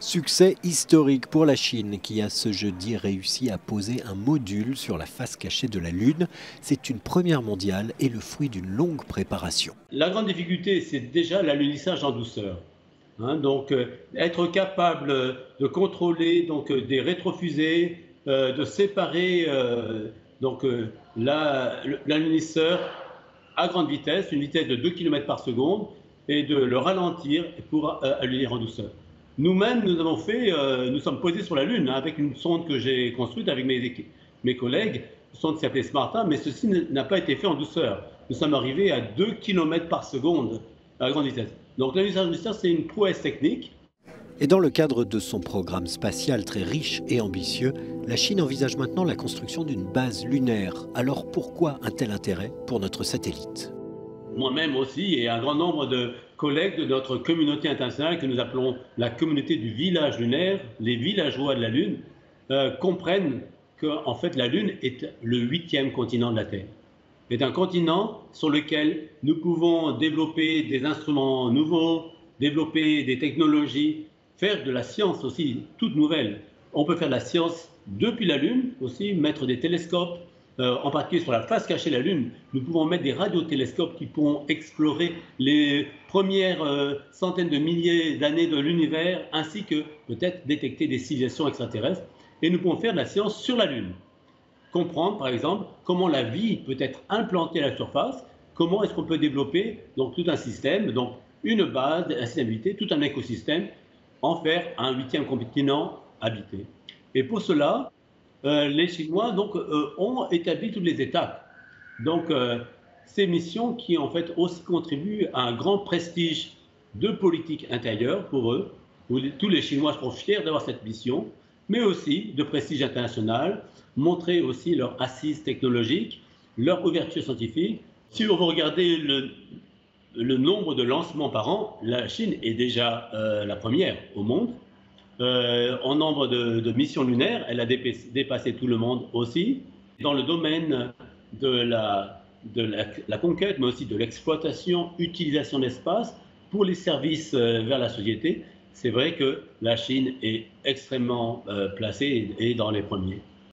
Succès historique pour la Chine qui a ce jeudi réussi à poser un module sur la face cachée de la Lune. C'est une première mondiale et le fruit d'une longue préparation. La grande difficulté, c'est déjà l'alunissage en douceur. Être capable de contrôler des rétrofusées, de séparer l'alunisseur à grande vitesse, une vitesse de 2 km par seconde, et de le ralentir pour allunir en douceur. Nous-mêmes, nous sommes posés sur la Lune avec une sonde que j'ai construite avec mes collègues, une sonde qui s'appelait Smarta, mais ceci n'a pas été fait en douceur. Nous sommes arrivés à 2 km par seconde à grande vitesse. Donc l'alunissage en douceur, c'est une prouesse technique. Et dans le cadre de son programme spatial très riche et ambitieux, la Chine envisage maintenant la construction d'une base lunaire. Alors pourquoi un tel intérêt pour notre satellite ? Moi-même aussi et un grand nombre de collègues de notre communauté internationale que nous appelons la communauté du village lunaire, les villageois de la Lune, comprennent qu'en fait la Lune est le 8e continent de la Terre. C'est un continent sur lequel nous pouvons développer des instruments nouveaux, développer des technologies, faire de la science aussi toute nouvelle. On peut faire de la science depuis la Lune aussi, mettre des télescopes, en particulier sur la face cachée de la Lune. Nous pouvons mettre des radiotélescopes qui pourront explorer les premières centaines de milliers d'années de l'univers, ainsi que peut-être détecter des civilisations extraterrestres. Et nous pouvons faire de la science sur la Lune. Comprendre, par exemple, comment la vie peut être implantée à la surface, comment est-ce qu'on peut développer donc, tout un système, donc une base, un système habité, tout un écosystème, en faire un 8e continent habité. Et pour cela, les Chinois ont établi toutes les étapes. Ces missions qui en fait aussi contribuent à un grand prestige de politique intérieure pour eux, où tous les Chinois seront fiers d'avoir cette mission, mais aussi de prestige international, montrer aussi leur assise technologique, leur ouverture scientifique. Si vous regardez le nombre de lancements par an, la Chine est déjà la première au monde. En nombre de missions lunaires, elle a dépassé tout le monde aussi. Dans le domaine de la conquête, mais aussi de l'exploitation, utilisation de l'espace pour les services vers la société, c'est vrai que la Chine est extrêmement placée et dans les premiers.